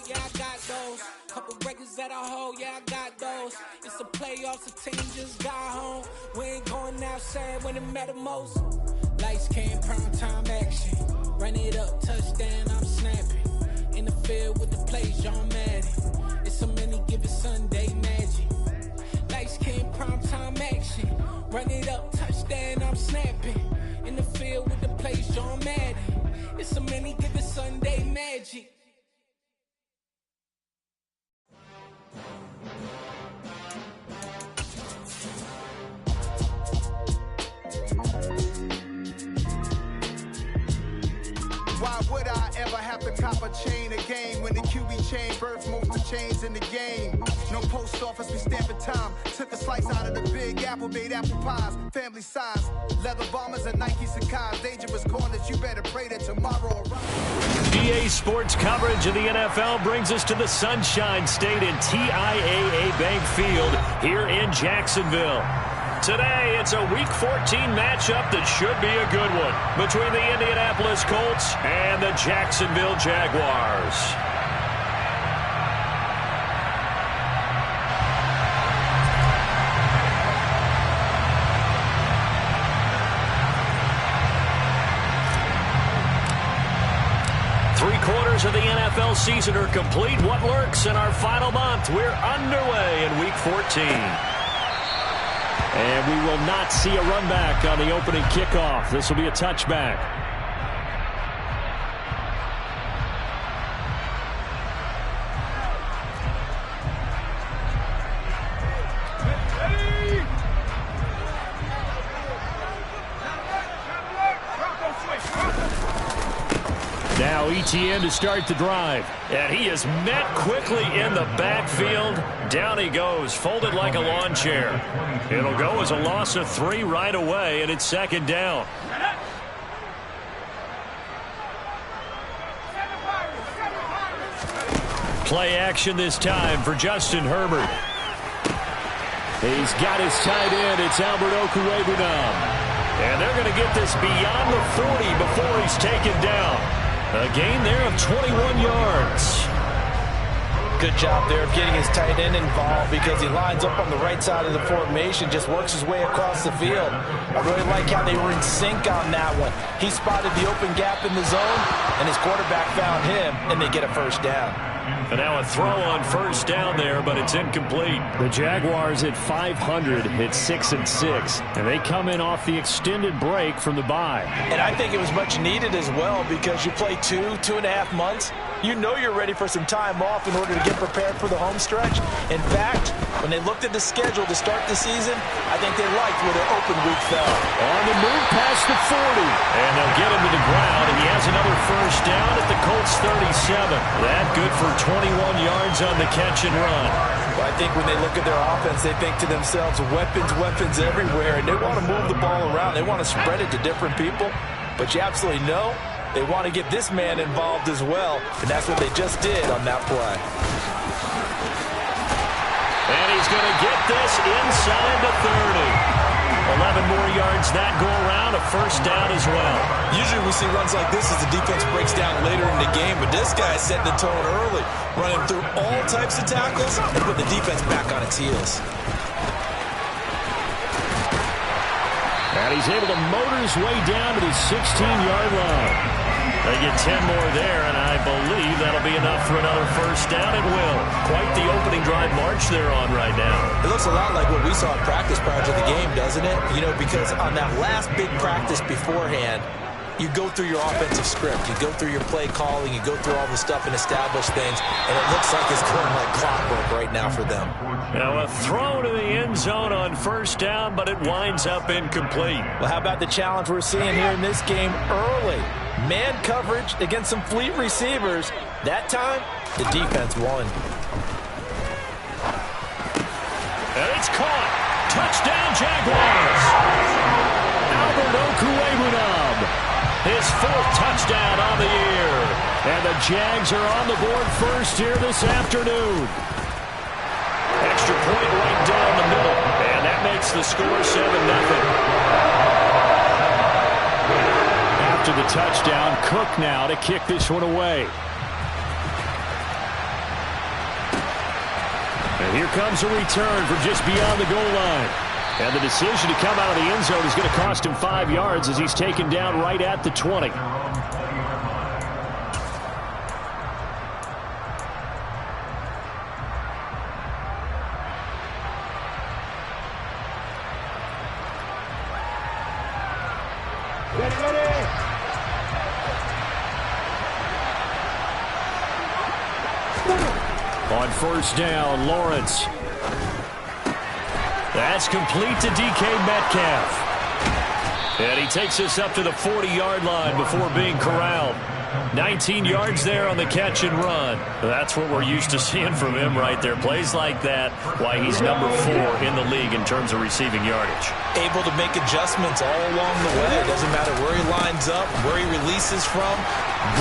yeah, I got those. Couple records that I hold, yeah, I got those. It's the playoffs, the team just got home. We ain't going outside when it matter most. Lights came, prime time action. Run it up, touchdown, I'm snapping. In the field with the plays, John Madden. It's so many, give it Sunday magic. Lights came, prime time action. Run it up, touchdown, I'm snapping. In the field with the plays, John Madden. It's so many, give it Sunday magic. Why would I ever have to cop a chain a game when the QB chain birthed most of the chains in the game? No post office, we stamping time. Took a slice out of the big apple, made apple pies, family size. Leather bombers and Nike Sacai's. Dangerous corners, you better pray that tomorrow arrives. EA Sports coverage of the NFL brings us to the Sunshine State in TIAA Bank Field here in Jacksonville. Today, it's a Week 14 matchup that should be a good one between the Indianapolis Colts and the Jacksonville Jaguars. Three-quarters of the NFL season are complete. What lurks in our final month? We're underway in Week 14. And we will not see a run back on the opening kickoff. This will be a touchback. Now ETN to start the drive. And he is met quickly in the backfield. Down he goes, folded like a lawn chair. It'll go as a loss of 3 right away, and it's second down. Play action this time for Justin Herbert. He's got his tight end. It's Albert Okwuegbunam. And they're going to get this beyond the 40 before he's taken down. A gain there of 21 yards. Good job there of getting his tight end involved because he lines up on the right side of the formation, just works his way across the field. I really like how they were in sync on that one. He spotted the open gap in the zone, and his quarterback found him, and they get a first down. And now a throw on first down there, but it's incomplete. The Jaguars at 500 hit 6-6, and they come in off the extended break from the bye. And I think it was much needed as well because you play 2.5 months. You know you're ready for some time off in order to get prepared for the home stretch. In fact, when they looked at the schedule to start the season, I think they liked where their open week fell. On the move past the 40. And they'll get him to the ground, and he has another first down at the Colts 37. That good for 21 yards on the catch and run. Well, I think when they look at their offense, they think to themselves, weapons, weapons everywhere, and they want to move the ball around. They want to spread it to different people, but you absolutely know they want to get this man involved as well, and that's what they just did on that play. And he's going to get this inside the 30. 11 more yards that go around, a first down as well. Usually we see runs like this as the defense breaks down later in the game, but this guy setting the tone early, running through all types of tackles and put the defense back on its heels. And he's able to motor his way down to the 16-yard line. They get 10 more there, and I believe that'll be enough for another first down. It will. Quite the opening drive march they're on right now. It looks a lot like what we saw in practice prior to the game, doesn't it? You know, because on that last big practice beforehand, you go through your offensive script. You go through your play calling. You go through all the stuff and establish things, and it looks like it's going like clockwork right now for them. Now a throw to the end zone on first down, but it winds up incomplete. Well, how about the challenge we're seeing here in this game early? Man coverage against some fleet receivers. That time, the defense won. And it's caught. Touchdown, Jaguars. Albert Okwuegbunam. His 4th touchdown on the year. And the Jags are on the board first here this afternoon. Extra point right down the middle. And that makes the score 7-0. After the touchdown, Cook now to kick this one away. Here comes a return from just beyond the goal line. And the decision to come out of the end zone is going to cost him 5 yards as he's taken down right at the 20. On first down, Lawrence. That's complete to DK Metcalf. And he takes us up to the 40-yard line before being corralled. 19 yards there on the catch and run. That's what we're used to seeing from him right there. Plays like that, why he's number 4 in the league in terms of receiving yardage. Able to make adjustments all along the way. It doesn't matter where he lines up, where he releases from.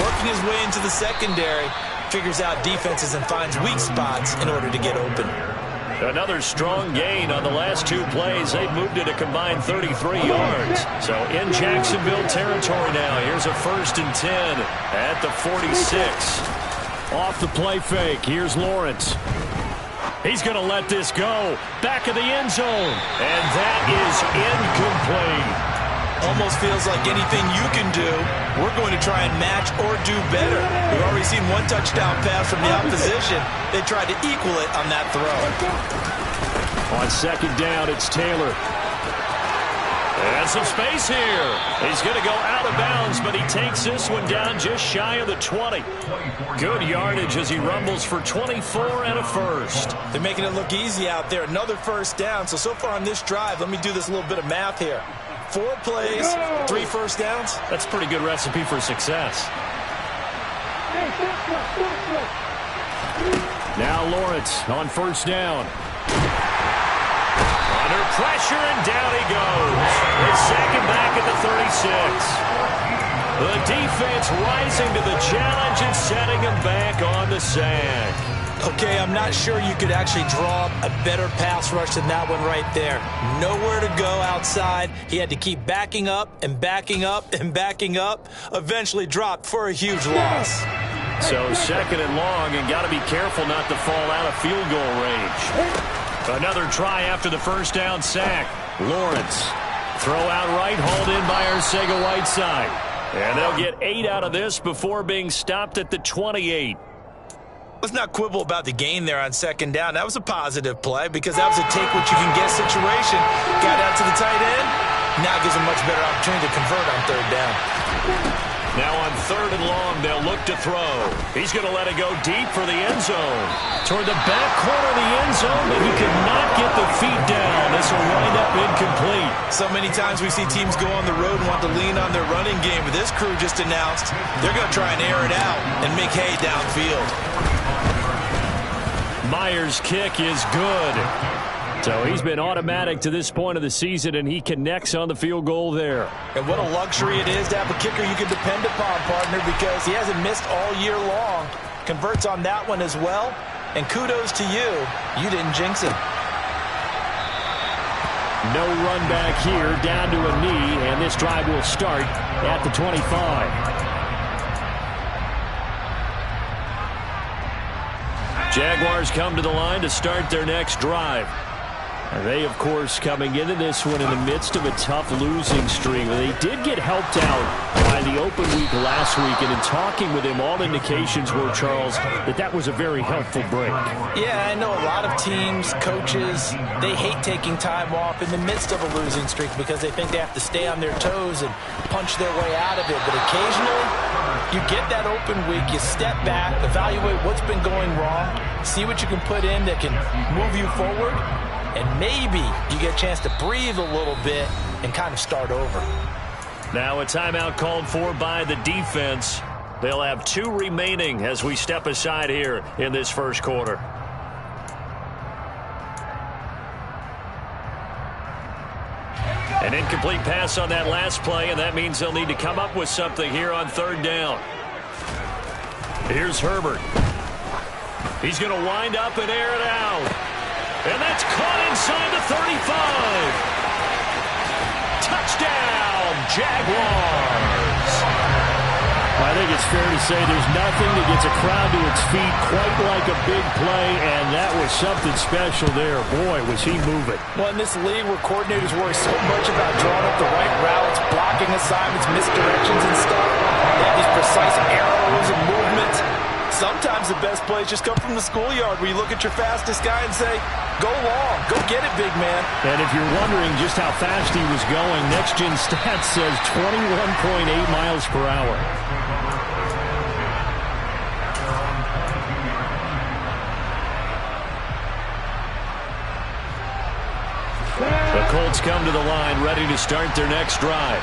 Working his way into the secondary. Figures out defenses and finds weak spots in order to get open. Another strong gain on the last 2 plays. They've moved it a combined 33 yards. So in Jacksonville territory now. Here's a 1st and 10 at the 46. Off the play fake. Here's Lawrence. He's going to let this go. Back of the end zone. And that is incomplete. Almost feels like anything you can do, we're going to try and match or do better. We've already seen 1 touchdown pass from the opposition. They tried to equal it on that throw. On second down, it's Taylor. And some space here. He's going to go out of bounds, but he takes this one down just shy of the 20. Good yardage as he rumbles for 24 and a first. They're making it look easy out there. Another first down. So far on this drive, let me do this little bit of math here. 4 plays, 3 first downs. That's a pretty good recipe for success. Now Lawrence on first down. Under pressure, and down he goes. His second back at the 36. The defense rising to the challenge and setting him back on the sack. Okay, I'm not sure you could actually draw a better pass rush than that one right there. Nowhere to go outside. He had to keep backing up and backing up and backing up. Eventually dropped for a huge loss. So 2nd and long, and got to be careful not to fall out of field goal range. Another try after the first down sack. Lawrence. Throw out right, hauled in by Arcega-Whiteside. And they'll get 8 out of this before being stopped at the 28. Let's not quibble about the gain there on second down. That was a positive play because that was a take-what-you-can-get situation. Got out to the tight end. Now gives him much better opportunity to convert on third down. Now on 3rd and long, they'll look to throw. He's going to let it go deep for the end zone. Toward the back corner of the end zone, but he could not get the feet down. This will wind up incomplete. So many times we see teams go on the road and want to lean on their running game, but this crew just announced they're going to try and air it out and make hay downfield. Myers' kick is good. So he's been automatic to this point of the season, and he connects on the field goal there. And what a luxury it is to have a kicker you can depend upon, partner, because he hasn't missed all year long. Converts on that one as well. And kudos to you. You didn't jinx him. No run back here, down to a knee, and this drive will start at the 25. Jaguars come to the line to start their next drive. And they, of course, coming into this one in the midst of a tough losing streak. They did get helped out by the open week last week, and in talking with him, all indications were, Charles, that was a very helpful break. Yeah, I know a lot of teams, coaches, they hate taking time off in the midst of a losing streak because they think they have to stay on their toes and punch their way out of it. But occasionally, you get that open week, you step back, evaluate what's been going wrong, see what you can put in that can move you forward, and maybe you get a chance to breathe a little bit and kind of start over. Now a timeout called for by the defense. They'll have 2 remaining as we step aside here in this first quarter. An incomplete pass on that last play, and that means they'll need to come up with something here on 3rd down. Here's Herbert. He's going to wind up and air it out. And that's caught inside the 35. Touchdown, Jaguars. I think it's fair to say there's nothing that gets a crowd to its feet quite like a big play, and that was something special there. Boy, was he moving. Well, in this league where coordinators worry so much about drawing up the right routes, blocking assignments, misdirections and stuff, they have these precise arrows and movements. Sometimes the best plays just come from the schoolyard where you look at your fastest guy and say, go long, go get it, big man. And if you're wondering just how fast he was going, Next Gen Stats says 21.8 miles per hour. The Colts come to the line ready to start their next drive.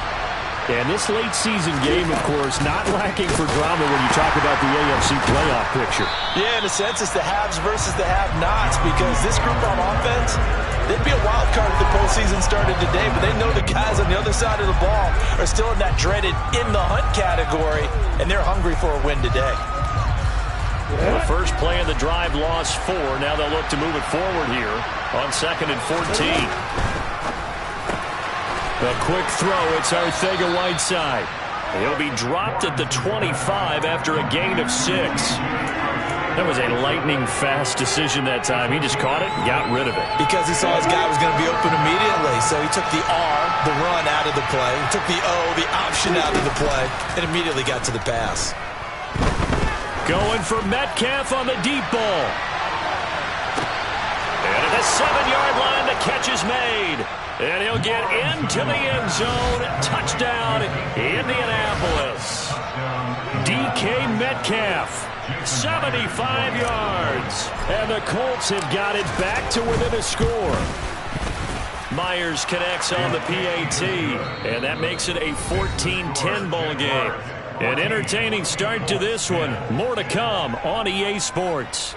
And this late season game, of course, not lacking for drama when you talk about the AFC playoff picture. Yeah, in a sense, it's the haves versus the have-nots, because this group on offense, they'd be a wild card if the postseason started today, but they know the guys on the other side of the ball are still in that dreaded in-the-hunt category, and they're hungry for a win today. The first play of the drive lost 4. Now they'll look to move it forward here on 2nd and 14. A quick throw. It's Arcega-Whiteside. He'll be dropped at the 25 after a gain of 6. That was a lightning-fast decision that time. He just caught it and got rid of it. Because he saw his guy was going to be open immediately, so he took the R, the run, out of the play. He took the O, the option, out of the play, and immediately got to the pass. Going for Metcalf on the deep ball. And at the 7-yard line, the catch is made. And he'll get into the end zone. Touchdown, Indianapolis. DK Metcalf, 75 yards. And the Colts have got it back to within a score. Myers connects on the PAT. And that makes it a 14-10 ball game. An entertaining start to this one. More to come on EA Sports.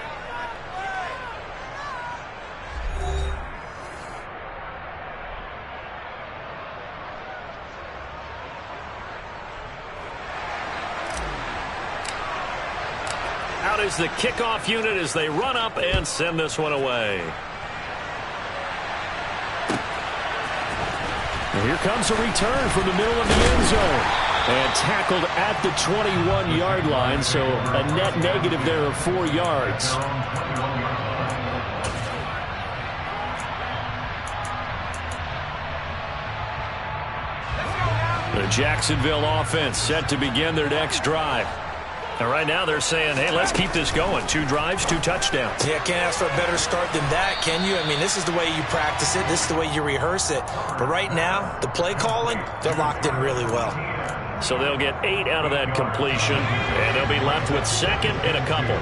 Out is the kickoff unit as they run up and send this one away. And here comes a return from the middle of the end zone. And tackled at the 21-yard line, so a net negative there of 4 yards. The Jacksonville offense set to begin their next drive. And right now they're saying, hey, let's keep this going. 2 drives, 2 touchdowns. Yeah, can't ask for a better start than that, can you? I mean, this is the way you practice it. This is the way you rehearse it. But right now, the play calling, they're locked in really well. So they'll get 8 out of that completion, and they'll be left with 2nd and a couple.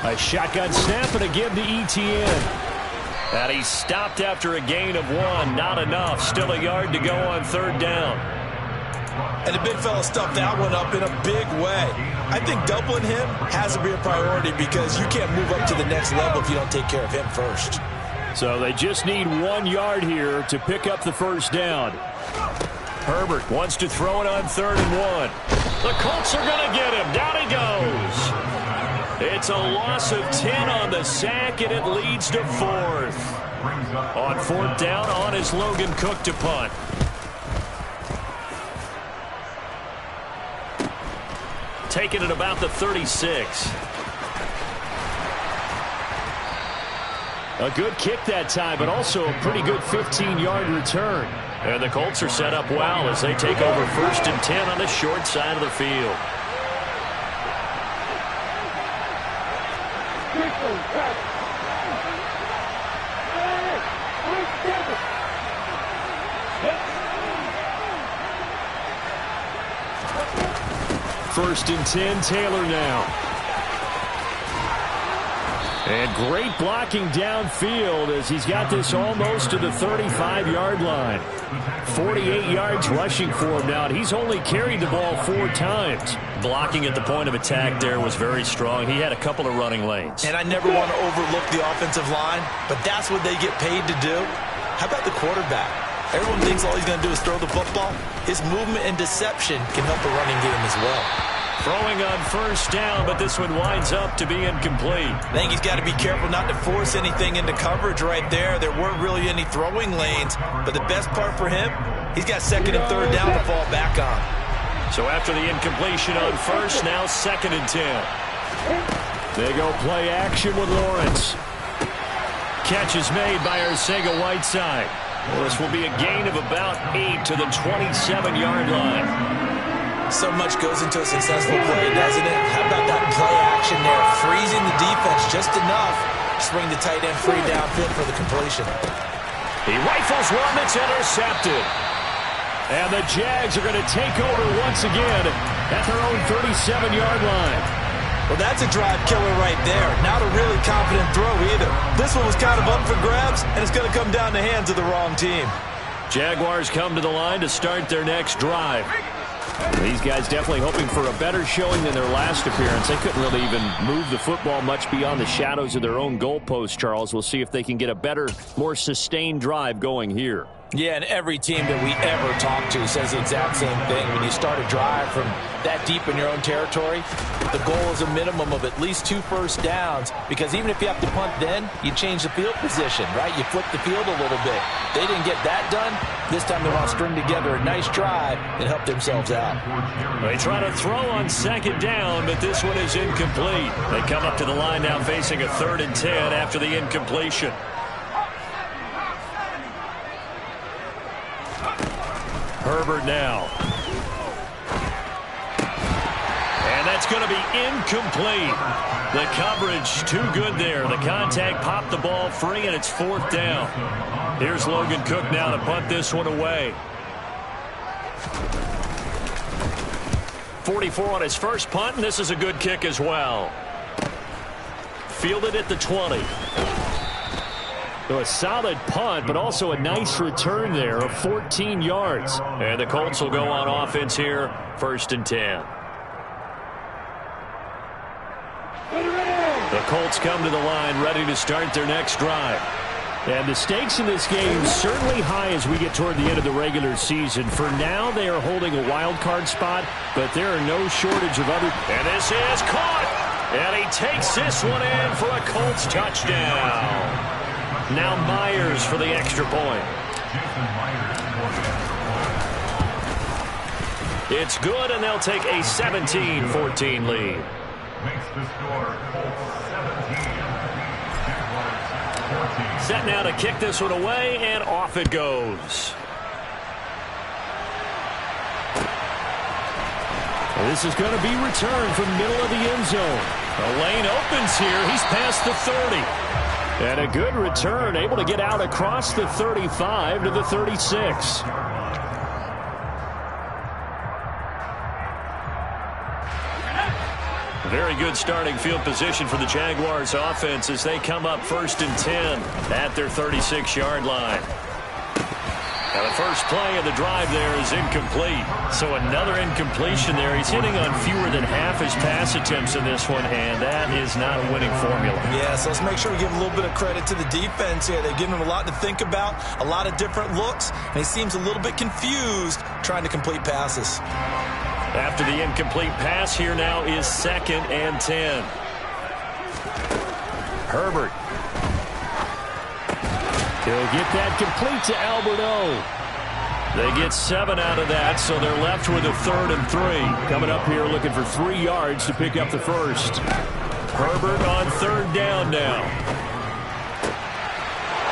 A shotgun snap and a give to ETN. And he stopped after a gain of 1. Not enough. Still a yard to go on 3rd down. And the big fella stuffed that one up in a big way. I think doubling him has to be a priority because you can't move up to the next level if you don't take care of him first. So they just need 1 yard here to pick up the first down. Herbert wants to throw it on 3rd and 1. The Colts are going to get him. Down he goes. It's a loss of 10 on the sack, and it leads to 4th. On 4th down, on is Logan Cook to punt. Taking it about the 36. A good kick that time, but also a pretty good 15-yard return. And the Colts are set up well as they take over 1st and 10 on the short side of the field. First and 10, Taylor now. And great blocking downfield as he's got this almost to the 35-yard line. 48 yards rushing for him now, and he's only carried the ball 4 times. Blocking at the point of attack there was very strong. He had a couple of running lanes. And I never want to overlook the offensive line, but that's what they get paid to do. How about the quarterback? Everyone thinks all he's going to do is throw the football. His movement and deception can help the running game as well. Throwing on 1st down, but this one winds up to be incomplete. I think he's got to be careful not to force anything into coverage right there. There weren't really any throwing lanes, but the best part for him, He's got second and third down to fall back on. So after the incompletion on first, now 2nd and 10. They go play action with Lawrence. Catch is made by Arcega-Whiteside. Well, this will be a gain of about 8 to the 27-yard line. So much goes into a successful play, doesn't it? How about that play action there? Freezing the defense just enough to swing the tight end free downfield for the completion. He rifles one that's intercepted. And the Jags are going to take over once again at their own 37-yard line. Well, that's a drive killer right there. Not a really confident throw either. This one was kind of up for grabs, and it's going to come down the hands of the wrong team. Jaguars come to the line to start their next drive. These guys definitely hoping for a better showing than their last appearance. They couldn't really even move the football much beyond the shadows of their own goalpost, Charles. We'll see if they can get a better, more sustained drive going here. Yeah, and every team that we ever talk to says the exact same thing. When you start a drive from that deep in your own territory, the goal is a minimum of at least 2 first downs, because even if you have to punt then, you change the field position, right? You flip the field a little bit. They didn't get that done. This time they want to string together a nice drive and help themselves out. They try to throw on 2nd down, but this one is incomplete. They come up to the line now facing a 3rd and 10 after the incompletion. Herbert now. And that's going to be incomplete. The coverage too good there. The contact popped the ball free, and it's 4th down. Here's Logan Cook now to punt this one away. 44 on his first punt, and this is a good kick as well. Fielded at the 20. So a solid punt, but also a nice return there of 14 yards. And the Colts will go on offense here, 1st and 10. The Colts come to the line ready to start their next drive. And the stakes in this game certainly high as we get toward the end of the regular season. For now, they are holding a wild card spot, but there are no shortage of other. And this is caught. And he takes this one in for a Colts touchdown. Now Myers for the extra point. It's good, and they'll take a 17-14 lead. Makes the score Colts 17. Jaguars 14. Set now to kick this one away, and off it goes. This is going to be returned from middle of the end zone. The lane opens here. He's past the 30. And a good return, able to get out across the 35 to the 36. Very good starting field position for the Jaguars offense as they come up 1st and 10 at their 36-yard line. Now the first play of the drive there is incomplete. So another incompletion there. He's hitting on fewer than half his pass attempts in this one, and that is not a winning formula. Yeah, so let's make sure we give a little bit of credit to the defense here. They've given him a lot to think about, a lot of different looks, and he seems a little bit confused trying to complete passes. After the incomplete pass, here now is 2nd and 10. Herbert. He'll get that complete to Alberto. They get 7 out of that, so they're left with a 3rd and 3. Coming up here looking for 3 yards to pick up the first. Herbert on 3rd down now.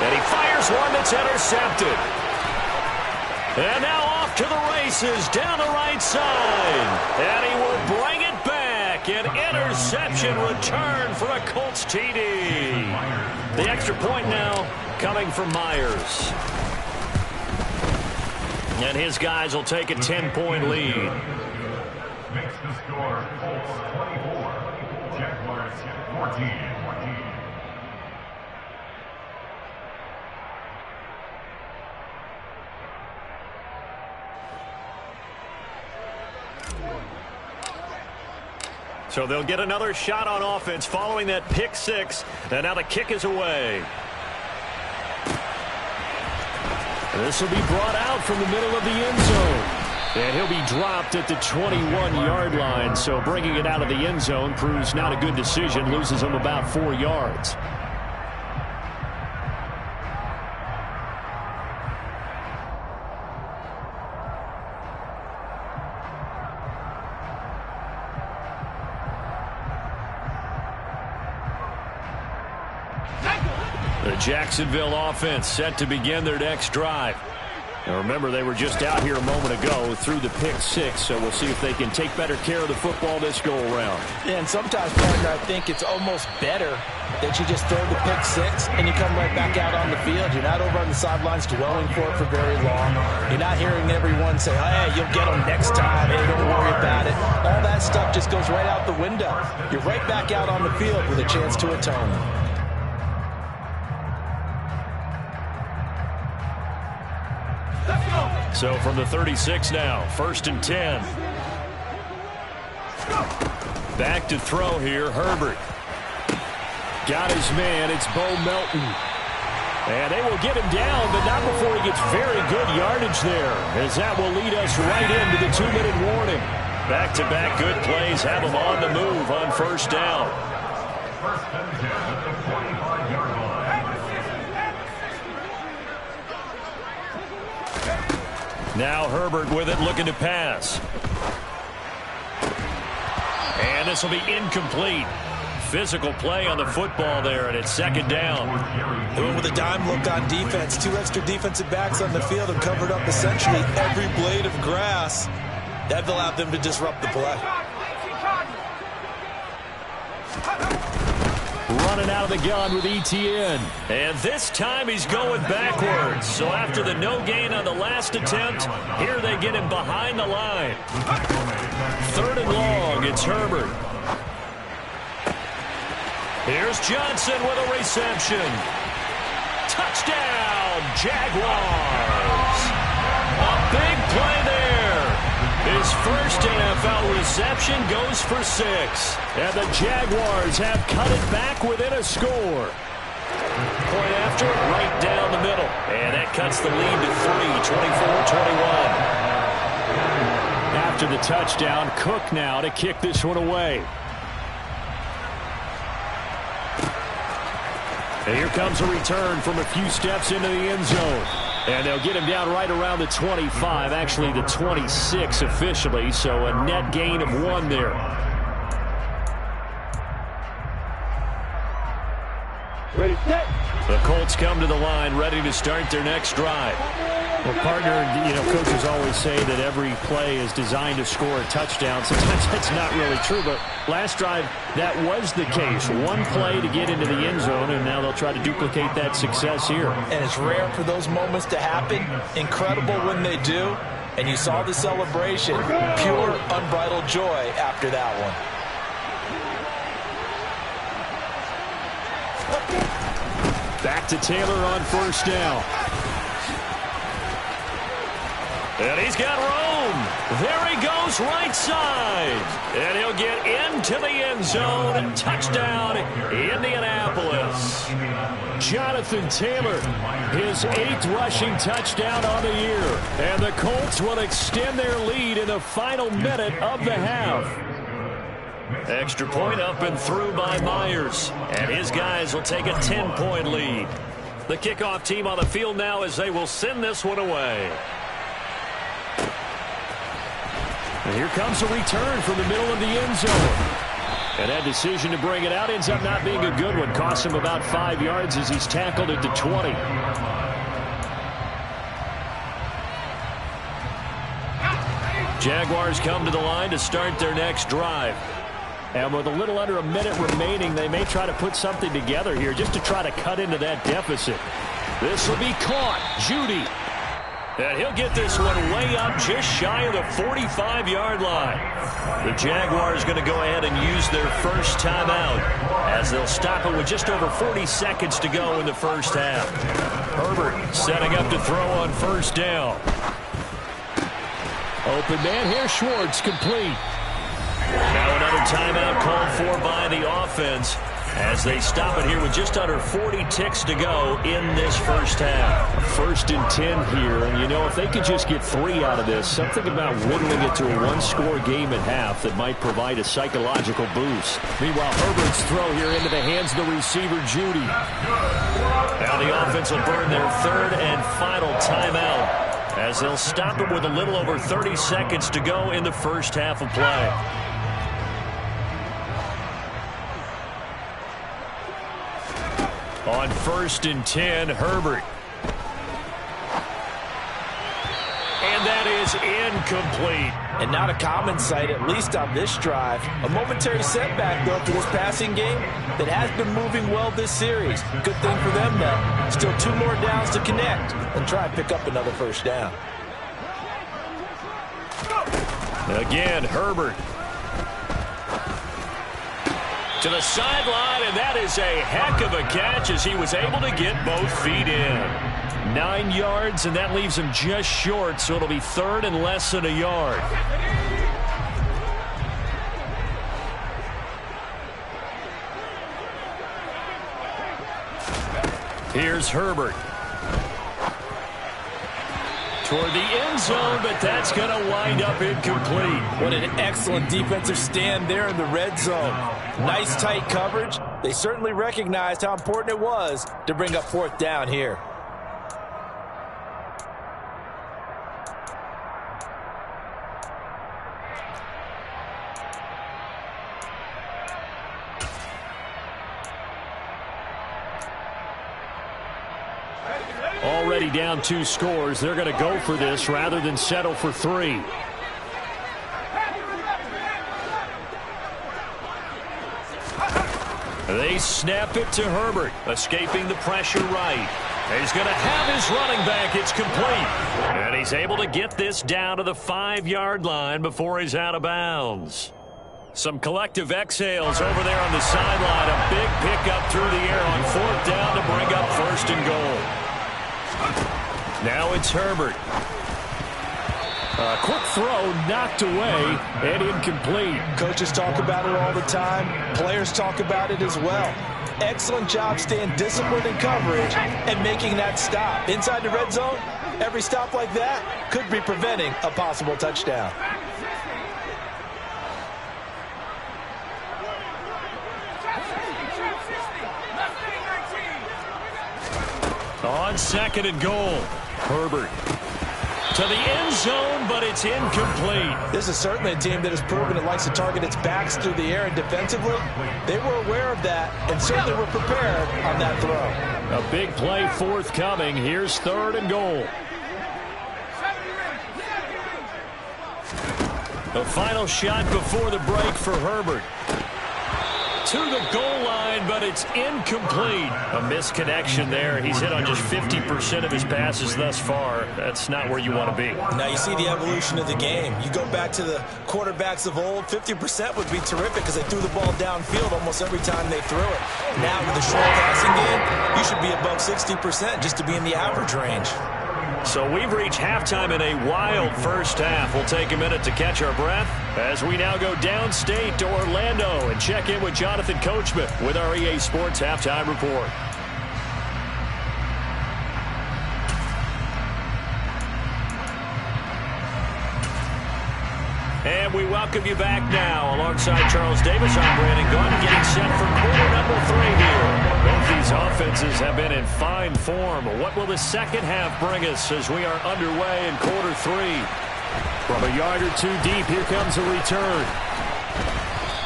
And he fires one that's intercepted. And now off to the races down the right side. And he will bring it back. An interception return for a Colts TD. The extra point now coming from Myers. And his guys will take a 10-point lead. Makes the score Colts 24, Jaguars 14. So they'll get another shot on offense following that pick 6. And now the kick is away. And this will be brought out from the middle of the end zone. And he'll be dropped at the 21-yard line. So bringing it out of the end zone proves not a good decision. Loses him about 4 yards. The Jacksonville offense set to begin their next drive. Now remember, they were just out here a moment ago through the pick six, so we'll see if they can take better care of the football this go-around. Yeah, and sometimes, partner, I think it's almost better that you just throw the pick six and you come right back out on the field. You're not over on the sidelines dwelling for it for very long. You're not hearing everyone say, hey, you'll get them next time. Hey, don't worry about it. All that stuff just goes right out the window. You're right back out on the field with a chance to atone. So from the 36 now, 1st and 10. Back to throw here, Herbert. Got his man, it's Bo Melton. And they will get him down, but not before he gets very good yardage there, as that will lead us right into the 2-minute warning. Back-to-back good plays have him on the move on 1st down. 1st and 10 at the 45-yard line. Now Herbert with it, looking to pass. And this will be incomplete. Physical play on the football there, and it's 2nd down. Doing with a dime look on defense. 2 extra defensive backs on the field and covered up essentially every blade of grass. That allowed them to disrupt the play. Running out of the gun with ETN. And this time he's going backwards. So after the no gain on the last attempt, here they get him behind the line. 3rd and long, it's Herbert. Here's Johnson with a reception. Touchdown, Jaguars. A big play there. His first NFL reception goes for 6. And the Jaguars have cut it back within a score. Point after, right down the middle. And that cuts the lead to 3, 24-21. After the touchdown, Cook now to kick this one away. And here comes a return from a few steps into the end zone. And they'll get him down right around the 25, actually the 26 officially, so a net gain of 1 there. Ready, set. The Colts come to the line, ready to start their next drive. Well, partner, coaches always say that every play is designed to score a touchdown. Sometimes that's not really true, but last drive, that was the case. 1 play to get into the end zone, and now they'll try to duplicate that success here. And it's rare for those moments to happen. Incredible when they do. And you saw the celebration. Pure, unbridled joy after that one. Back to Taylor on 1st down. And he's got room. There he goes, right side. And he'll get into the end zone. Touchdown, Indianapolis. Jonathan Taylor, his 8th rushing touchdown on the year. And the Colts will extend their lead in the final minute of the half. Extra point up and through by Myers. And his guys will take a 10-point lead. The kickoff team on the field now as they will send this one away. And here comes a return from the middle of the end zone. And that decision to bring it out ends up not being a good one. Costs him about 5 yards as he's tackled at the 20. Jaguars come to the line to start their next drive. And with a little under a minute remaining, they may try to put something together here just to try to cut into that deficit. This will be caught. Judy. And he'll get this one way up just shy of the 45-yard line. The Jaguars going to go ahead and use their first timeout as they'll stop it with just over 40 seconds to go in the first half. Herbert setting up to throw on 1st down. Open man here, Schwartz, complete. Now another timeout called for by the offense as they stop it here with just under 40 ticks to go in this first half. 1st and 10 here, and if they could just get 3 out of this, something about whittling it to a 1-score game at half that might provide a psychological boost. Meanwhile, Herbert's throw here into the hands of the receiver, Judy. Now the offense will burn their 3rd and final timeout as they'll stop it with a little over 30 seconds to go in the first half of play. On 1st and 10, Herbert. And that is incomplete. And not a common sight, at least on this drive. A momentary setback, though, for this passing game that has been moving well this series. Good thing for them, though. Still 2 more downs to connect and try and pick up another first down. Again, Herbert. To the sideline, and that is a heck of a catch as he was able to get both feet in. 9 yards, and that leaves him just short, so it'll be 3rd and less than a yard. Here's Herbert. Toward the end zone, but that's going to wind up incomplete. What an excellent defensive stand there in the red zone. Nice tight coverage. They certainly recognized how important it was to bring up 4th down here. Already down 2 scores. They're going to go for this rather than settle for 3. They snap it to Herbert, escaping the pressure right. He's going to have his running back. It's complete. And he's able to get this down to the 5-yard line before he's out of bounds. Some collective exhales over there on the sideline. A big pickup through the air on 4th down to bring up 1st and goal. Now it's Herbert. A quick throw knocked away and incomplete. Coaches talk about it all the time. Players talk about it as well. Excellent job staying disciplined in coverage and making that stop. Inside the red zone, every stop like that could be preventing a possible touchdown. On 2nd and goal, Herbert to the end zone, but it's incomplete. This is certainly a team that has proven it likes to target its backs through the air, and defensively, they were aware of that and certainly were prepared on that throw. A big play forthcoming. Here's 3rd and goal. The final shot before the break for Herbert. To the goal line, but it's incomplete. A misconnection there. He's hit on just 50% of his passes thus far. That's not where you want to be. Now you see the evolution of the game. You go back to the quarterbacks of old, 50% would be terrific because they threw the ball downfield almost every time they threw it. Now with the short passing game, you should be above 60% just to be in the average range. So we've reached halftime in a wild first half. We'll take a minute to catch our breath as we now go downstate to Orlando and check in with Jonathan Coachman with our EA Sports Halftime Report. And we welcome you back now. Alongside Charles Davis, I'm Brandon Gunn, getting set for quarter number 3 here. Both these offenses have been in fine form. What will the second half bring us as we are underway in quarter 3? From a yard or 2 deep, here comes a return.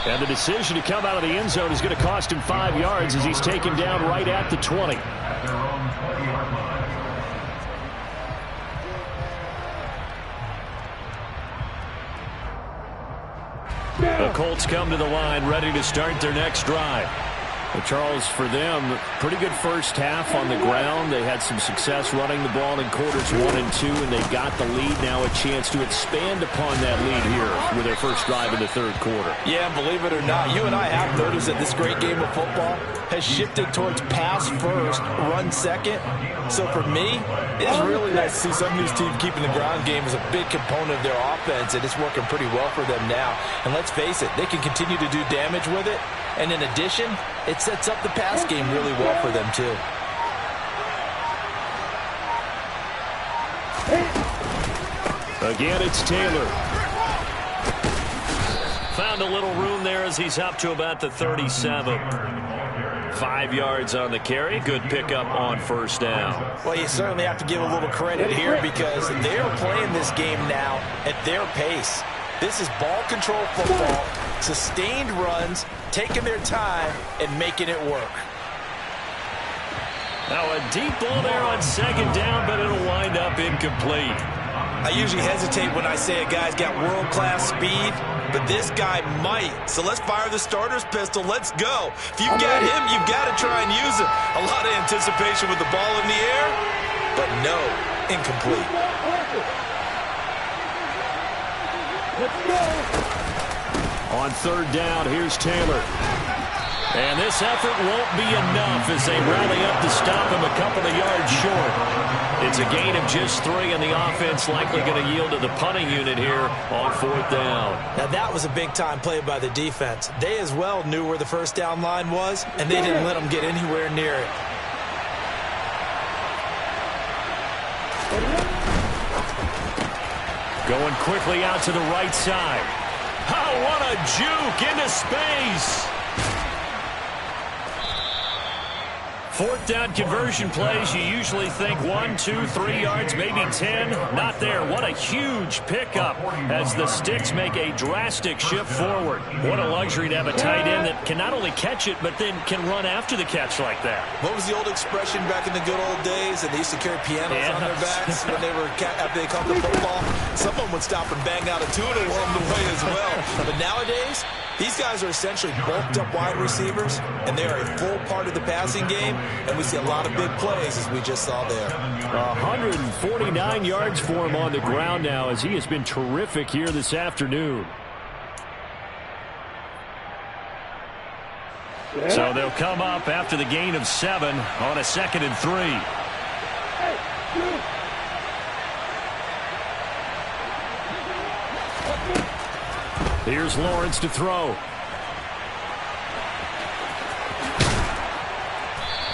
And the decision to come out of the end zone is going to cost him 5 yards as he's taken down right at the 20. The Colts come to the line, ready to start their next drive. Well, Charles, for them, pretty good first half on the ground. They had some success running the ball in quarters 1 and 2, and they got the lead. Now a chance to expand upon that lead here with their first drive in the 3rd quarter. Yeah, believe it or not, you and I have noticed that this great game of football has shifted towards pass first, run second. So for me, it's really nice to see some of these teams keeping the ground game as a big component of their offense, and it's working pretty well for them now. And let's face it, they can continue to do damage with it. And in addition, it sets up the pass game really well for them, too. Again, it's Taylor. Found a little room there as he's up to about the 37. 5 yards on the carry. Good pickup on first down. Well, you certainly have to give a little credit here because they're playing this game now at their pace. This is ball control football, sustained runs, taking their time, and making it work. Now a deep ball there on second down, but it'll wind up incomplete. I usually hesitate when I say a guy's got world-class speed, but this guy might. So let's fire the starter's pistol. Let's go. If you've got him, you've got to try and use him. A lot of anticipation with the ball in the air, but no, incomplete. Let's go. On third down, here's Taylor. And this effort won't be enough as they rally up to stop him a couple of yards short. It's a gain of just 3, and the offense likely going to yield to the punting unit here on fourth down. Now that was a big-time play by the defense. They as well knew where the first down line was, and they didn't let them get anywhere near it. Going quickly out to the right side. Oh, what a juke into space. Fourth down conversion plays, you usually think 1, 2, 3 yards, maybe 10. Not there. What a huge pickup as the Sticks make a drastic shift forward. What a luxury to have a tight end that can not only catch it, but then can run after the catch like that. What was the old expression back in the good old days? And they used to carry pianos on their backs when they were after they caught the football. Someone would stop and bang out a tune along the way as well. But nowadays, these guys are essentially bulked-up wide receivers, and they are a full part of the passing game, and we see a lot of big plays, as we just saw there. 149 yards for him on the ground now, as he has been terrific here this afternoon. So they'll come up after the gain of 7 on a 2nd and 3. Here's Lawrence to throw.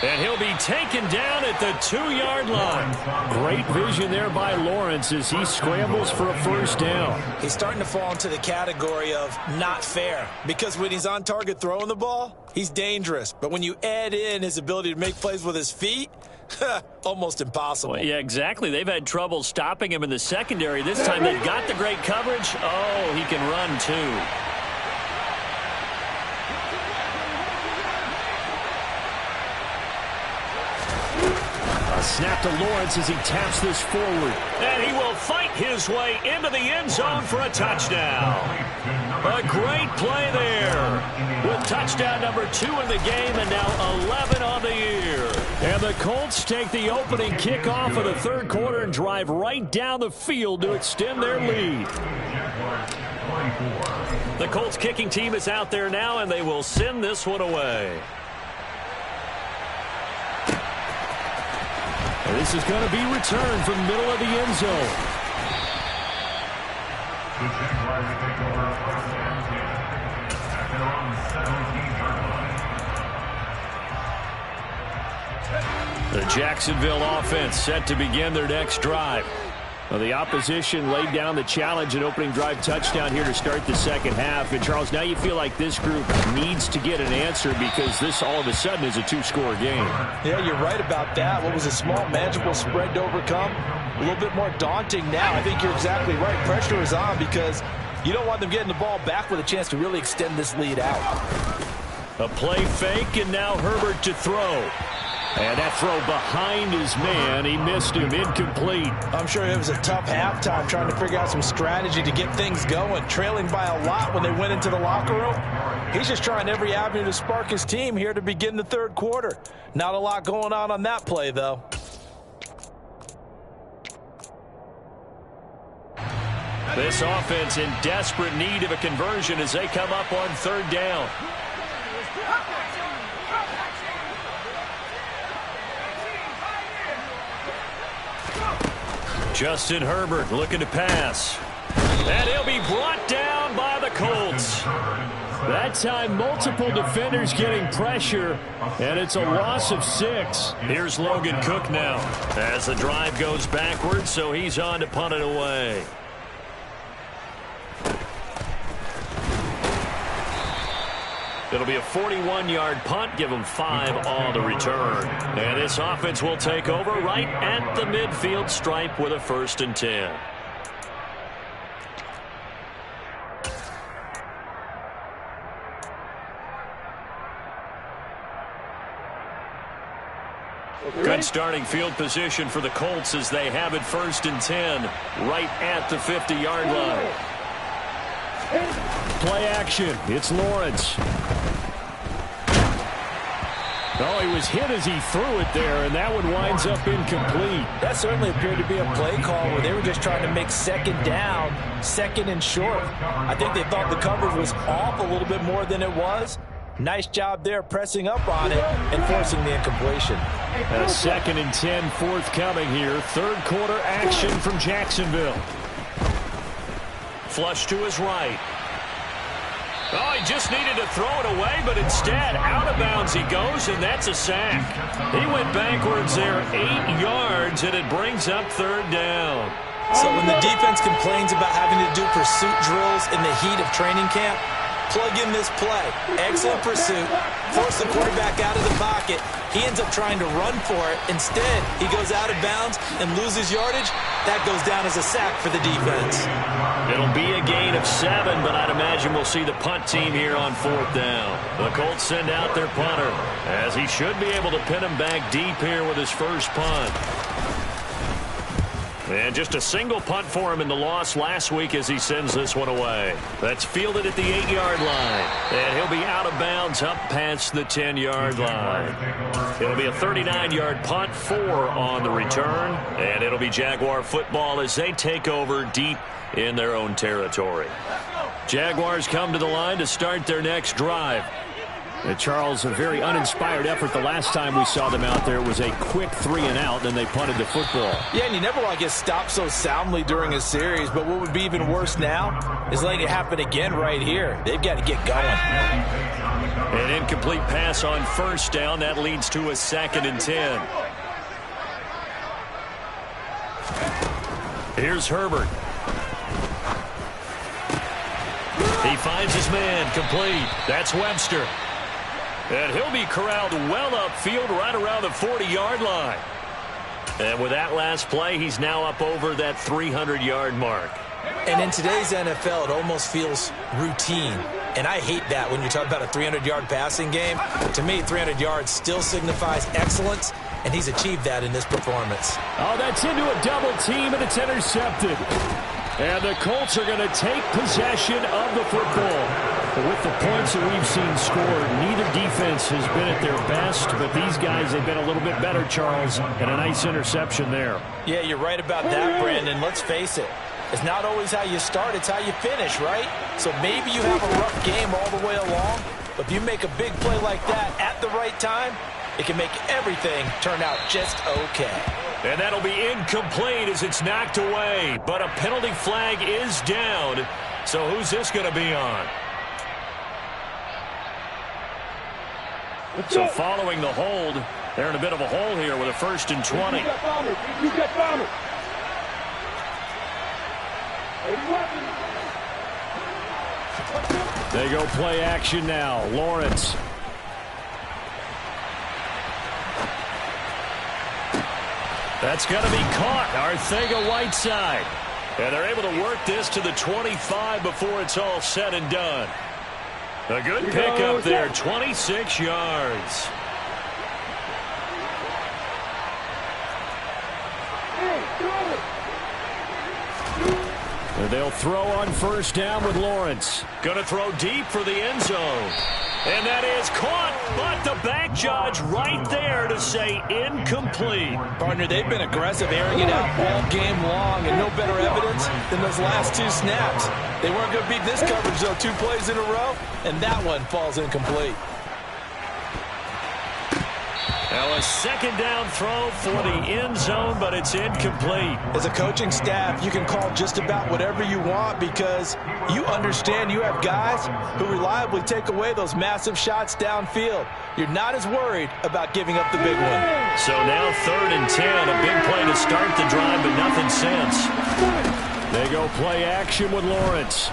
And he'll be taken down at the 2-yard line. Great vision there by Lawrence as he scrambles for a first down. He's starting to fall into the category of not fair, because when he's on target throwing the ball, he's dangerous. But when you add in his ability to make plays with his feet, almost impossible. Well, yeah, exactly. They've had trouble stopping him in the secondary. This time they've got the great coverage. Oh, he can run too. A snap to Lawrence as he taps this forward. And he will fight his way into the end zone for a touchdown. A great play there. With touchdown number 2 in the game and now 11 on the year. And the Colts take the opening kickoff of the third quarter and drive right down the field to extend their lead. The Colts kicking team is out there now, and they will send this one away. And this is going to be returned from the middle of the end zone. The Jaguars take over first and 10 at their own 17-yard line. The Jacksonville offense set to begin their next drive. Well, the opposition laid down the challenge and opening drive touchdown here to start the second half. And, Charles, now you feel like this group needs to get an answer because this all of a sudden is a 2-score game. Yeah, you're right about that. What was a small, manageable spread to overcome? A little bit more daunting now. I think you're exactly right. Pressure is on because you don't want them getting the ball back with a chance to really extend this lead out. A play fake, and now Herbert to throw. And that throw behind his man, he missed him, incomplete. I'm sure it was a tough halftime trying to figure out some strategy to get things going, trailing by a lot when they went into the locker room. He's just trying every avenue to spark his team here to begin the third quarter. Not a lot going on that play, though. This offense in desperate need of a conversion as they come up on third down. Justin Herbert looking to pass. And he'll be brought down by the Colts. That time, multiple defenders getting pressure, and it's a loss of 6. Here's Logan Cook now as the drive goes backwards, so he's on to punt it away. It'll be a 41-yard punt, give them 5 on the return. And this offense will take over right at the midfield stripe with a 1st and 10. Good starting field position for the Colts as they have it 1st and 10 right at the 50-yard line. Play action. It's Lawrence. Oh, he was hit as he threw it there, and that one winds up incomplete. That certainly appeared to be a play call where they were just trying to make 2nd down, 2nd and short. I think they thought the coverage was off a little bit more than it was. Nice job there pressing up on it and forcing the incompletion. A 2nd and 10 forthcoming here. 3rd quarter action from Jacksonville. Flush to his right. Oh, he just needed to throw it away, but instead, out of bounds he goes, and that's a sack. He went backwards there 8 yards, and it brings up 3rd down. So when the defense complains about having to do pursuit drills in the heat of training camp, plug in this play. Excellent pursuit. Force the quarterback out of the pocket. He ends up trying to run for it. Instead, he goes out of bounds and loses yardage. That goes down as a sack for the defense. It'll be a gain of 7, but I'd imagine we'll see the punt team here on 4th down. The Colts send out their punter, as he should be able to pin him back deep here with his first punt. And just a single punt for him in the loss last week as he sends this one away. That's fielded at the 8-yard line. And he'll be out of bounds up past the 10-yard line. It'll be a 39-yard punt, 4 on the return. And it'll be Jaguar football as they take over deep in their own territory. Jaguars come to the line to start their next drive. And Charles, a very uninspired effort the last time we saw them out there. It was a quick 3-and-out, then they punted the football. Yeah, and you never want to get stopped so soundly during a series, but what would be even worse now is letting it happen again right here. They've got to get going. An incomplete pass on 1st down. That leads to a 2nd and 10. Here's Herbert. He finds his man, complete. That's Webster. And he'll be corralled well upfield right around the 40-yard line. And with that last play, he's now up over that 300-yard mark. And in today's NFL, it almost feels routine. And I hate that when you talk about a 300-yard passing game. To me, 300 yards still signifies excellence, and he's achieved that in this performance. Oh, that's into a double team, and it's intercepted. And the Colts are going to take possession of the football. But with the points that we've seen scored, neither defense has been at their best, but these guys have been a little bit better, Charles, and a nice interception there. Yeah, you're right about that, Brandon. Let's face it. It's not always how you start, it's how you finish, right? So maybe you have a rough game all the way along, but if you make a big play like that at the right time, it can make everything turn out just okay. And that'll be incomplete as it's knocked away. But a penalty flag is down. So who's this going to be on? So following the hold, they're in a bit of a hole here with a 1st and 20. They go play action now. Lawrence. That's going to be caught. Arcega-Whiteside. And they're able to work this to the 25 before it's all said and done. A good pickup there, 26 yards. And they'll throw on 1st down with Lawrence. Going to throw deep for the end zone. And that is caught, but the back judge right there to say incomplete. Partner, they've been aggressive, airing it out all game long, and no better evidence than those last 2 snaps. They weren't going to beat this coverage, though, 2 plays in a row, and that one falls incomplete. Now a 2nd down throw for the end zone, but it's incomplete. As a coaching staff, you can call just about whatever you want because you understand you have guys who reliably take away those massive shots downfield. You're not as worried about giving up the big one. So now 3rd and 10, a big play to start the drive, but nothing since. They go play action with Lawrence.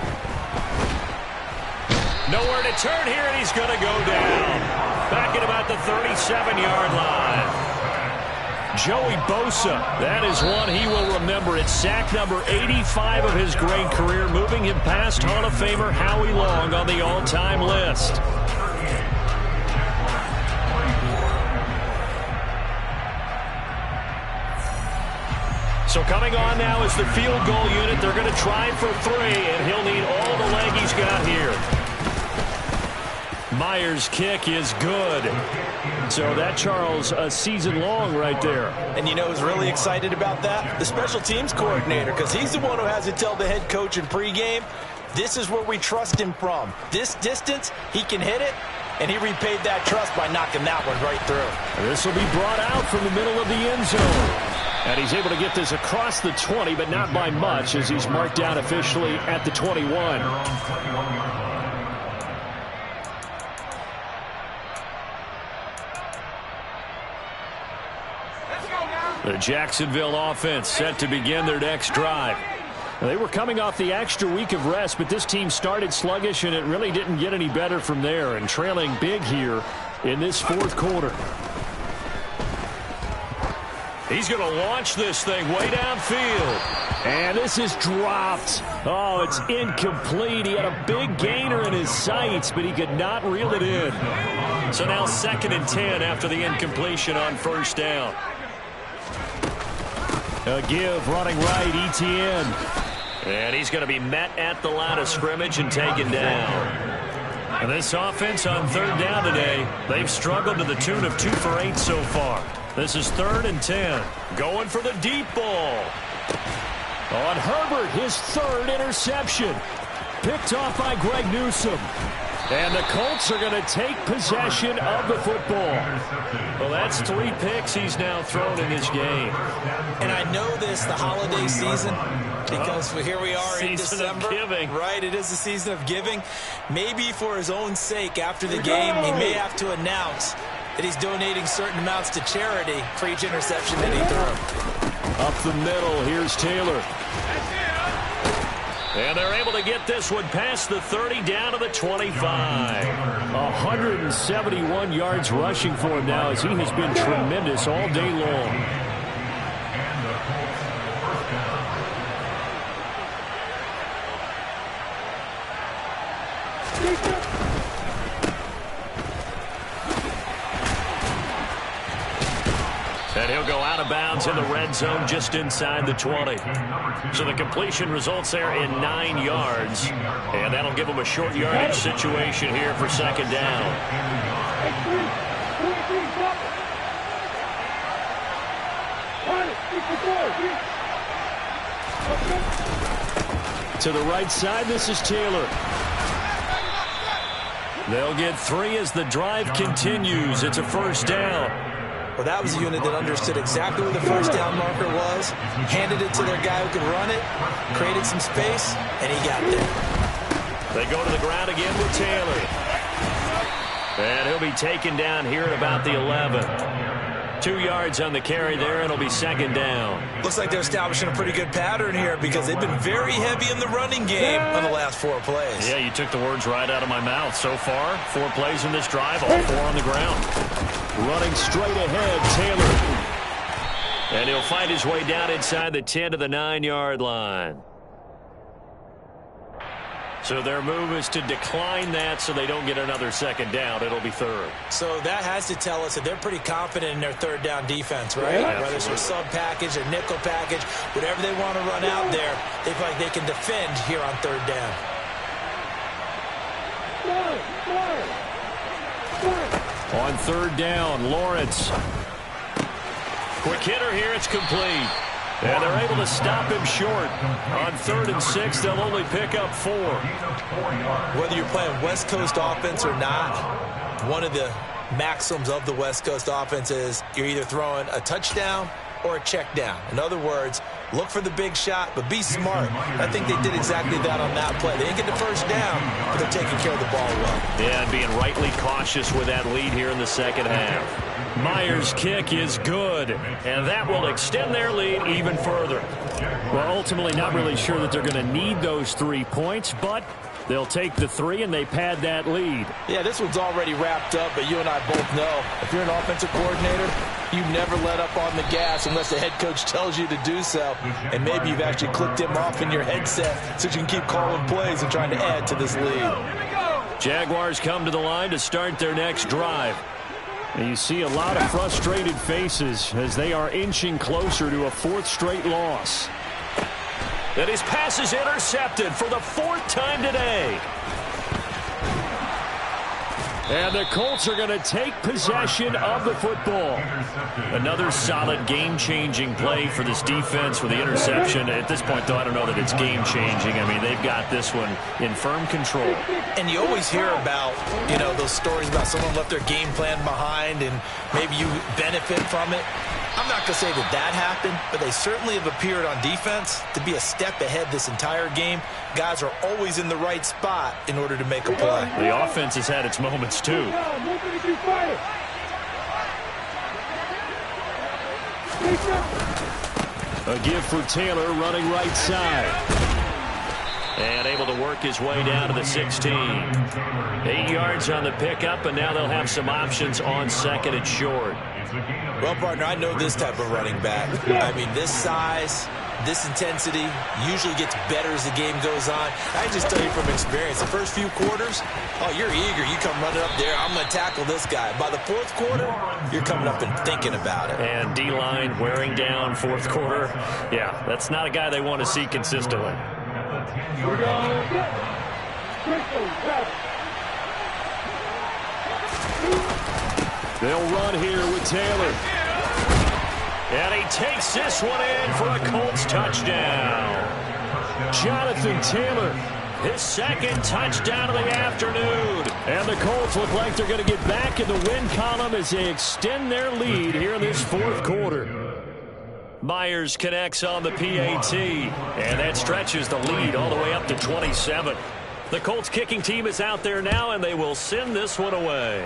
Nowhere to turn here, and he's going to go down. Back at about the 37-yard line. Joey Bosa, that is one he will remember. It's sack number 85 of his great career, moving him past Hall of Famer Howie Long on the all-time list. So coming on now is the field goal unit. They're going to try for 3, and he'll need all the leg he's got here. Myers' kick is good. So that, Charles, a season long right there. And you know who's really excited about that? The special teams coordinator, because he's the one who has to tell the head coach in pregame, this is where we trust him from. This distance, he can hit it, and he repaid that trust by knocking that one right through. This will be brought out from the middle of the end zone. And he's able to get this across the 20, but not by much, as he's marked down officially at the 21. The Jacksonville offense set to begin their next drive. They were coming off the extra week of rest, but this team started sluggish, and it really didn't get any better from there, and trailing big here in this fourth quarter. He's going to launch this thing way downfield. And this is dropped. Oh, it's incomplete. He had a big gainer in his sights, but he could not reel it in. So now 2nd and 10 after the incompletion on first down. A give running right, Etienne. And he's going to be met at the line of scrimmage and taken down. And this offense on 3rd down today, they've struggled to the tune of 2 for 8 so far. This is 3rd and 10. Going for the deep ball. On Herbert, his 3rd interception. Picked off by Greg Newsome. And the Colts are going to take possession of the football. Well, that's 3 picks he's now thrown in this game. And I know this, the holiday season, because here we are in December. Season of giving. Right, it is the season of giving. Maybe for his own sake, after the game, he may have to announce that he's donating certain amounts to charity for each interception that he threw. Up the middle, here's Taylor. And they're able to get this one past the 30 down to the 25. 171 yards rushing for him now, as he has been tremendous all day long. And he'll go out of bounds in the red zone just inside the 20. So the completion results there in 9 yards. And that'll give him a short yardage situation here for 2nd down. To the right side, this is Taylor. They'll get 3 as the drive continues. It's a 1st down. Well, that was a unit that understood exactly where the 1st down marker was, handed it to their guy who could run it, created some space, and he got there. They go to the ground again with Taylor. And he'll be taken down here at about the 11. 2 yards on the carry there, and it'll be 2nd down. Looks like they're establishing a pretty good pattern here, because they've been very heavy in the running game on the last 4 plays. Yeah, you took the words right out of my mouth. So far, 4 plays in this drive, all 4 on the ground. Running straight ahead, Taylor. And he'll find his way down inside the 10 to the 9-yard line. So their move is to decline that so they don't get another 2nd down. It'll be 3rd. So that has to tell us that they're pretty confident in their 3rd down defense, right? Yeah, whether it's a sub package or nickel package, whatever they want to run out there, they feel like they can defend here on 3rd down. On 3rd down, Lawrence. Quick hitter here, it's complete. And they're able to stop him short. On 3rd and 6, they'll only pick up 4. Whether you're playing West Coast offense or not, one of the maxims of the West Coast offense is you're either throwing a touchdown or a check down. In other words, look for the big shot, but be smart. I think they did exactly that on that play. They didn't get the 1st down, but they're taking care of the ball well. Yeah, and being rightly cautious with that lead here in the 2nd half. Myers' kick is good, and that will extend their lead even further. Well, ultimately not really sure that they're going to need those 3 points, but they'll take the 3 and they pad that lead. Yeah, this one's already wrapped up, but you and I both know if you're an offensive coordinator, you never let up on the gas unless the head coach tells you to do so. And maybe you've actually clicked him off in your headset so you can keep calling plays and trying to add to this lead. Jaguars come to the line to start their next drive. And you see a lot of frustrated faces as they are inching closer to a 4th straight loss. And his pass is intercepted for the 4th time today. And the Colts are going to take possession of the football. Another solid game-changing play for this defense with the interception. At this point, though, I don't know that it's game-changing. I mean, they've got this one in firm control. And you always hear about, those stories about someone left their game plan behind and maybe you benefit from it. I'm not going to say that happened, but they certainly have appeared on defense to be a step ahead this entire game. Guys are always in the right spot in order to make a play. The offense has had its moments, too. A give for Taylor running right side. And able to work his way down to the 16. 8 yards on the pickup, and now they'll have some options on 2nd and short. Well, partner, I know this type of running back. I mean, this size, this intensity usually gets better as the game goes on. I just tell you from experience, the first few quarters, you're eager. You come running up there, I'm going to tackle this guy. By the 4th quarter, you're coming up and thinking about it. And D-line wearing down 4th quarter. Yeah, that's not a guy they want to see consistently. They'll run here with Taylor. And he takes this one in for a Colts touchdown. Jonathan Taylor, his 2nd touchdown of the afternoon. And the Colts look like they're going to get back in the win column as they extend their lead here in this 4th quarter. Myers connects on the PAT, and that stretches the lead all the way up to 27. The Colts kicking team is out there now, and they will send this one away.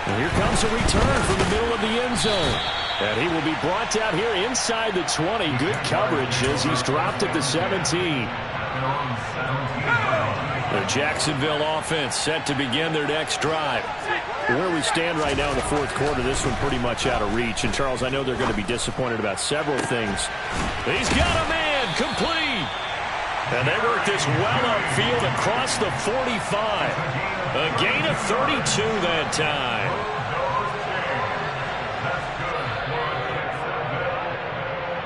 And here comes a return from the middle of the end zone. And he will be brought down here inside the 20. Good coverage as he's dropped at the 17. The Jacksonville offense set to begin their next drive. Where we stand right now in the 4th quarter, this one pretty much out of reach. And, Charles, I know they're going to be disappointed about several things. He's got a man complete. And they work this well upfield across the 45. A gain of 32 that time.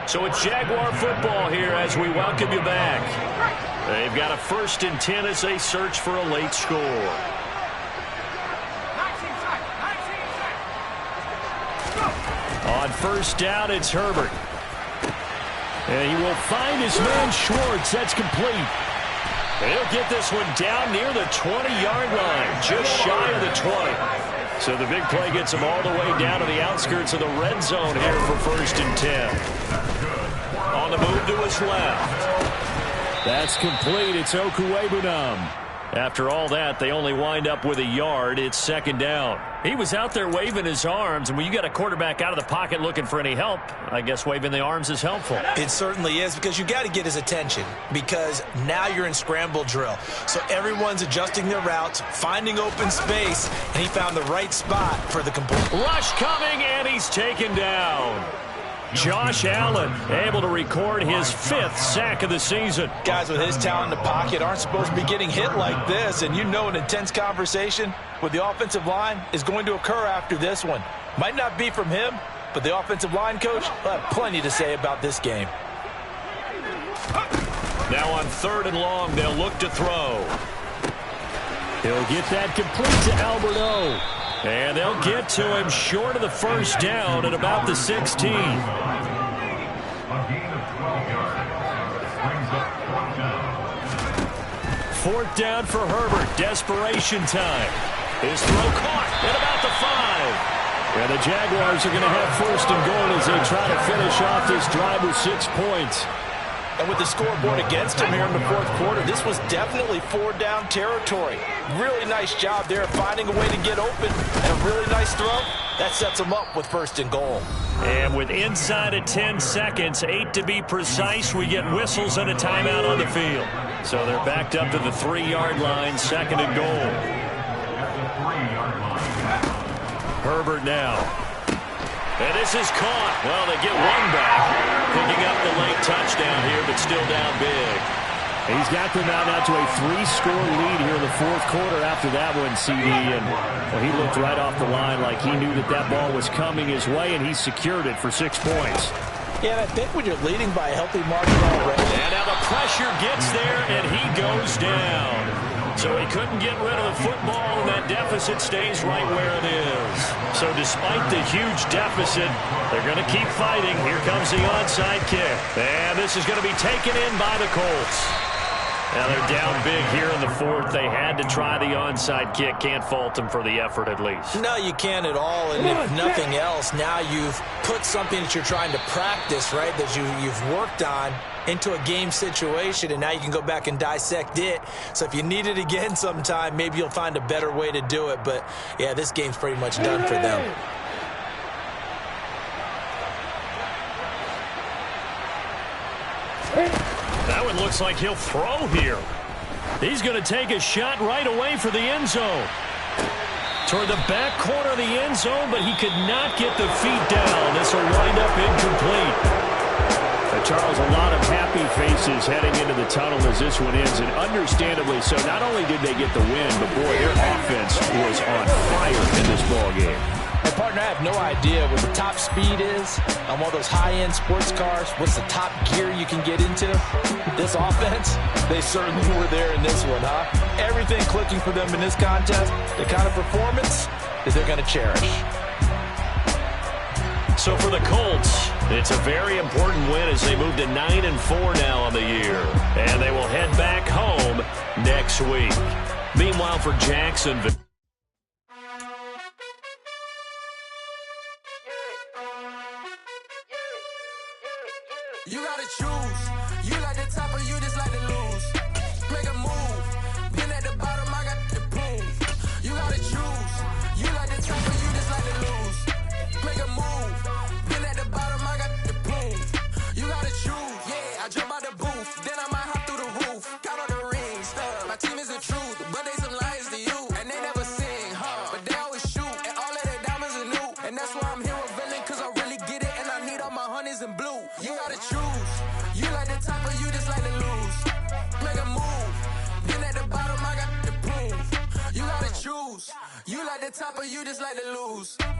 So it's Jaguar football here as we welcome you back. They've got a 1st and 10 as they search for a late score. On 1st down, it's Herbert. And he will find his man Schwartz. That's complete. He'll get this one down near the 20-yard line, just shy of the 20. So the big play gets him all the way down to the outskirts of the red zone here for 1st and 10. On the move to his left. That's complete. It's Okuwebunam. After all that, they only wind up with a yard. It's 2nd down. He was out there waving his arms, and when you got a quarterback out of the pocket looking for any help, I guess waving the arms is helpful. It certainly is, because you got to get his attention, because now you're in scramble drill. So everyone's adjusting their routes, finding open space, and he found the right spot for the complete. Rush coming, and he's taken down. Josh Allen able to record his 5th sack of the season. Guys with his talent in the pocket aren't supposed to be getting hit like this, and you know an intense conversation with the offensive line is going to occur after this one. Might not be from him, but the offensive line coach will have plenty to say about this game. Now on 3rd and long, they'll look to throw. He'll get that complete to Albert O. And they'll get to him short of the 1st down at about the 16. 4th down for Herbert. Desperation time. His throw caught at about the 5. And the Jaguars are going to have 1st and goal as they try to finish off this drive with 6 points. And with the scoreboard against him here in the 4th quarter, this was definitely 4-down territory. Really nice job there finding a way to get open, and a really nice throw. That sets him up with 1st and goal. And with inside of 10 seconds, 8 to be precise, we get whistles and a timeout on the field. So they're backed up to the 3-yard line, 2nd and goal. Herbert now. And this is caught. Well, they get one back. Picking up the late touchdown here, but still down big. He's got them now to a 3-score lead here in the fourth quarter after that one, CD. And well, he looked right off the line like he knew that ball was coming his way, and he secured it for 6 points. Yeah, and I think when you're leading by a healthy margin already. And now the pressure gets there, and he goes down. So he couldn't get rid of the football, and that deficit stays right where it is. So despite the huge deficit, they're going to keep fighting. Here comes the onside kick. And this is going to be taken in by the Colts. Now they're down big here in the fourth. They had to try the onside kick. Can't fault them for the effort at least. No, you can't at all. And if nothing else, now you've put something that you're trying to practice, right, that you've worked on into a game situation, and now you can go back and dissect it. So if you need it again sometime, maybe you'll find a better way to do it. But, yeah, this game's pretty much done for them. That one looks like he'll throw here. He's going to take a shot right away for the end zone. Toward the back corner of the end zone, but he could not get the feet down. This will wind up incomplete. Charles, a lot of happy faces heading into the tunnel as this one ends, and understandably so. Not only did they get the win, but, boy, their offense was on fire in this ballgame. Hey, partner, I have no idea what the top speed is on one of those high-end sports cars. What's the top gear you can get into? This offense, they certainly were there in this one, huh? Everything clicking for them in this contest, the kind of performance that they're going to cherish. So for the Colts, it's a very important win as they move to 9-4 now on the year. And they will head back home next week. Meanwhile, for Jacksonville. You gotta choose. You like the top or you just like to lose. Make a move. Been at the bottom, I got the boom. You gotta choose. You like the top or you just like to lose. Make a move. Been at the bottom, I got the boom. You gotta choose. Yeah, I jump out the booth. Then I might hop through the roof. Count on the rings. My team is the truth, but they some liars to you. And they never sing, but they always shoot. And all of their diamonds are new. And that's why I'm here with villain, cause I really get it. And I need all my honeys in blue. You gotta choose. You like the top or you just like to lose. Make a move. Been at the bottom, I got the boom. You gotta choose. You like the top or you just like to lose.